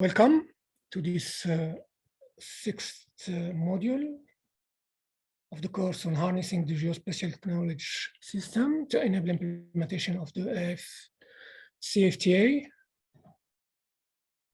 Welcome to this sixth module of the course on harnessing the geospatial knowledge system to enable implementation of the CFTA.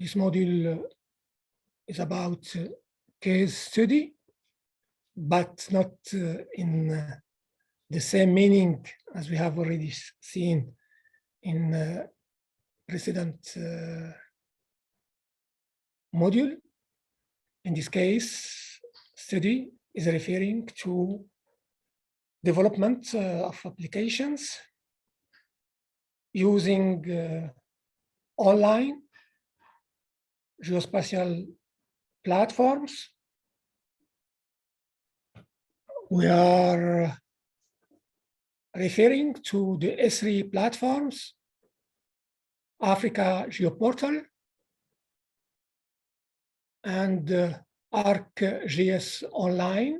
This module is about case study, but not in the same meaning as we have already seen in precedent module. In this case, study is referring to development of applications using online geospatial platforms. We are referring to the ESRI platforms, Africa GeoPortal, and ArcGIS Online.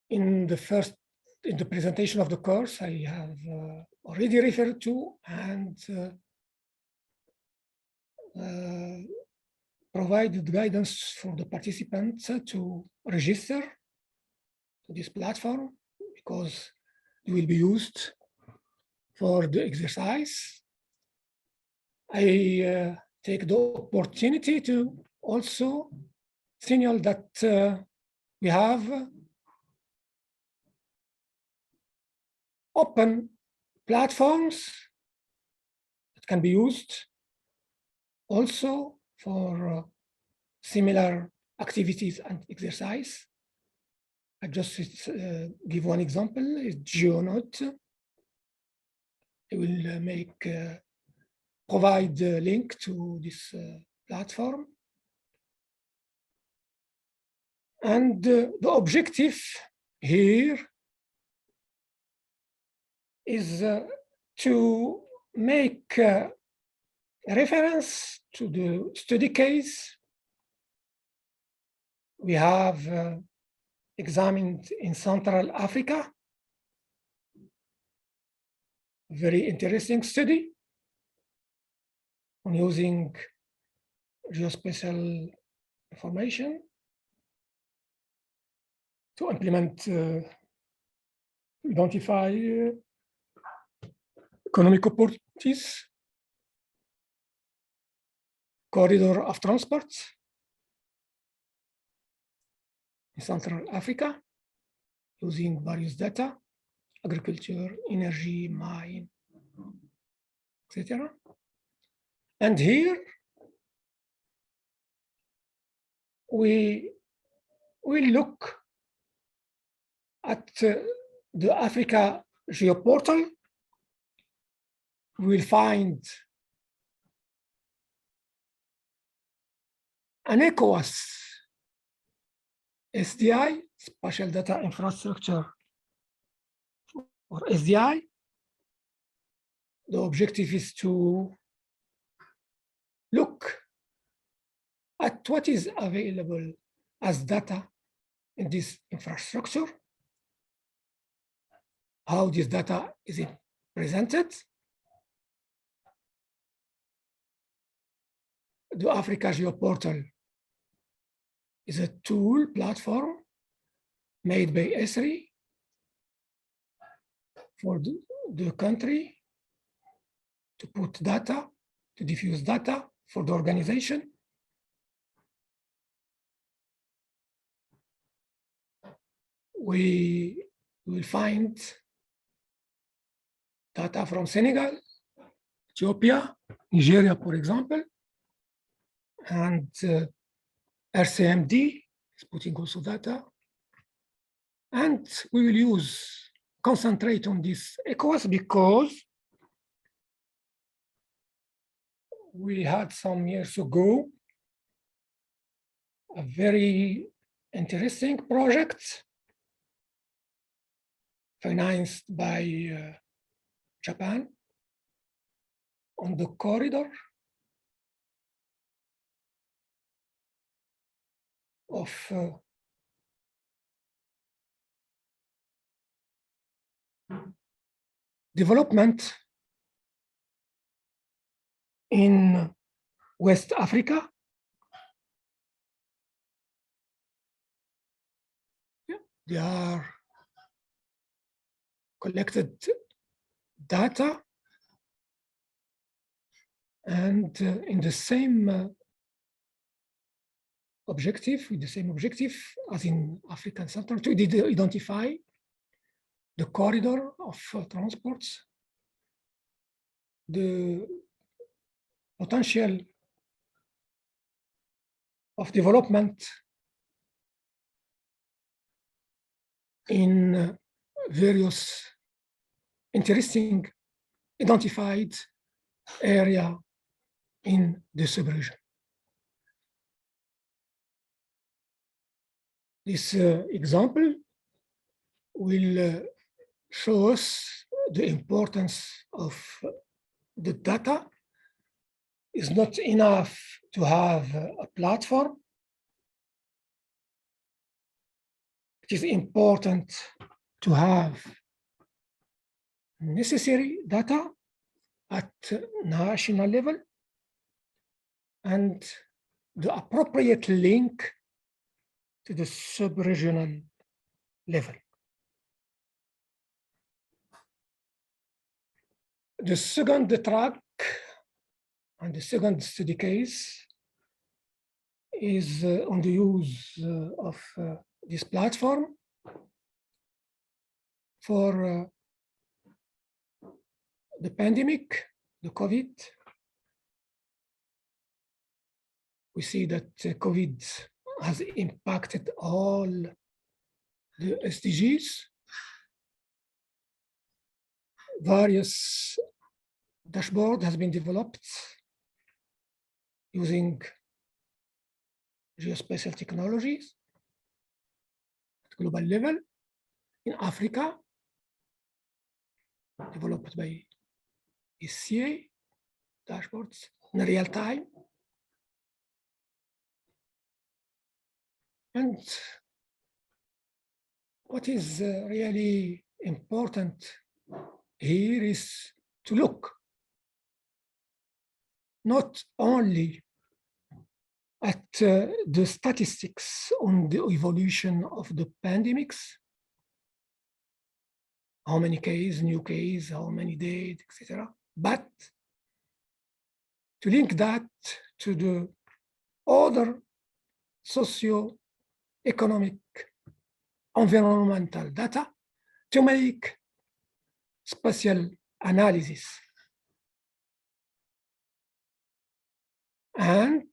In the presentation of the course, I have already referred to and provided guidance for the participants to register to this platform because it will be used for the exercise. I take the opportunity to also signal that we have open platforms that can be used also for similar activities and exercise. I just give one example, is GeoNote. I will provide the link to this platform. And the objective here is to make reference to the study case we have examined in Central Africa. Very interesting study on using geospatial information to implement, identify economic opportunities, corridor of transport in Central Africa using various data, agriculture, energy, mine, etc. And here we will look at the Africa GeoPortal. We will find an ECOWAS SDI, Spatial Data Infrastructure, or SDI. The objective is to look at what is available as data in this infrastructure, how this data is presented. The Africa GeoPortal is a tool platform made by ESRI for the country to put data, to diffuse data for the organization. We will find data from Senegal, Ethiopia, Nigeria, for example, and RCMD is putting also data. And we will concentrate on this ECOWAS because we had some years ago a very interesting project financed by Japan on the corridor of development in West Africa. They are collected data, and in the same objective, with the same objective as in African Center, to identify the corridor of transports, the potential of development in various interesting identified area in the sub-region. This example will show us the importance of the data. It's not enough to have a platform. It is important to have necessary data at national level and the appropriate link to the sub-regional level. The second track and the second study case is on the use of this platform for the pandemic, the COVID. We see that COVID has impacted all the SDGs. Various dashboard has been developed using geospatial technologies at global level. In Africa, developed by SCA dashboards in real time. And what is really important here is to look not only at the statistics on the evolution of the pandemics, how many cases, new cases, how many days, etc., but to link that to the other socio-economic environmental data to make spatial analysis. And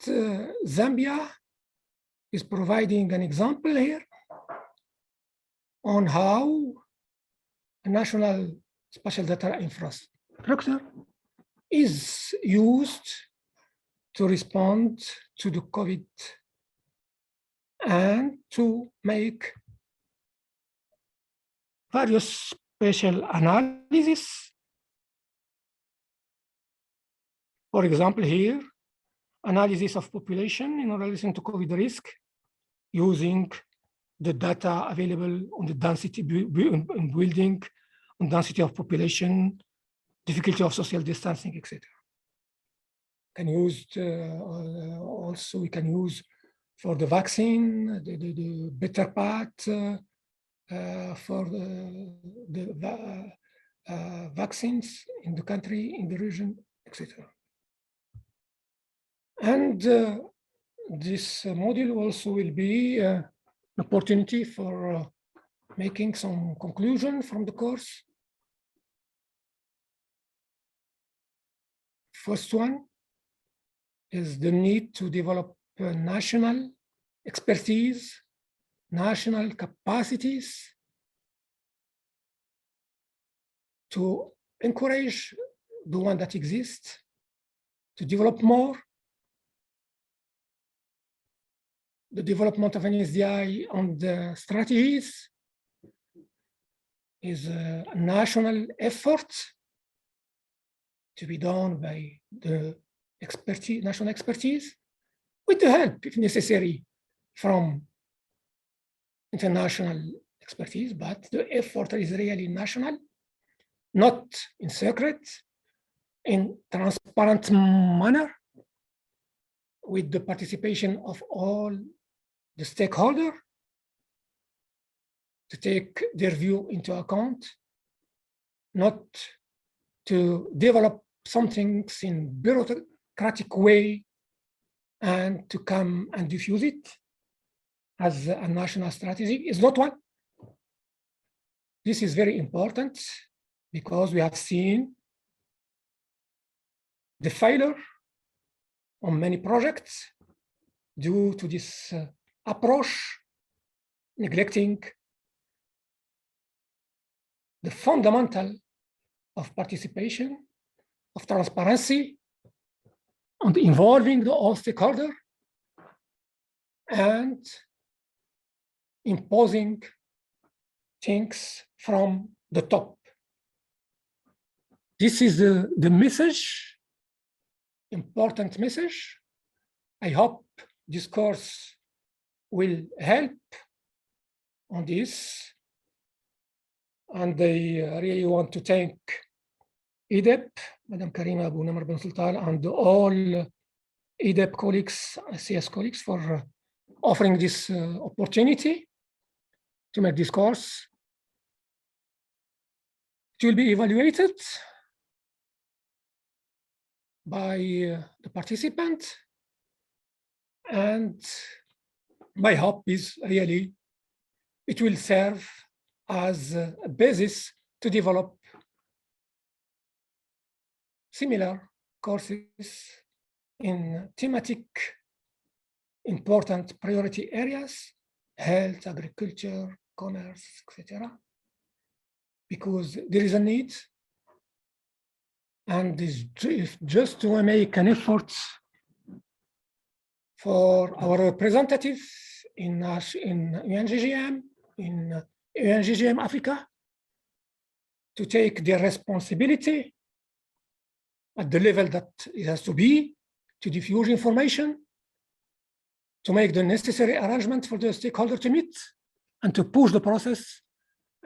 Zambia is providing an example here on how a national spatial data infrastructure is used to respond to the COVID and to make various spatial analysis. For example, here, analysis of population in relation to COVID risk using the data available on the density in building, on density of population, difficulty of social distancing, etc. Can use also we can use for the vaccine, the better path for the vaccines in the country, in the region, etc. And this module also will be an opportunity for making some conclusion from the course. First one is the need to develop national expertise, national capacities to encourage the one that exists, to develop more. The development of an SDI on the strategies is a national effort to be done by the expertise, national expertise, with the help, if necessary, from international expertise, but the effort is really national, not in secret, in transparent manner with the participation of all the stakeholders to take their view into account, not to develop some things in bureaucratic way and to come and diffuse it as a national strategy is not one. This is very important because we have seen the failure on many projects due to this approach, neglecting the fundamental of participation, of transparency, and involving the all stakeholders, and imposing things from the top. This is the message, important message. I hope this course will help on this. And I really want to thank EDEP, Madam Karima Abu Namr bin Sultan, and all EDEP colleagues, CS colleagues, for offering this opportunity to make this course. It will be evaluated by the participant, and my hope is really it will serve as a basis to develop similar courses in thematic important priority areas, health, agriculture, commerce, etc. Because there is a need, and it's just to make an effort for our representative in UNGGM, in UNGGM Africa, to take their responsibility at the level that it has to be, to diffuse information, to make the necessary arrangement for the stakeholder to meet, and to push the process.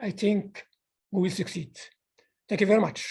I think we will succeed. Thank you very much.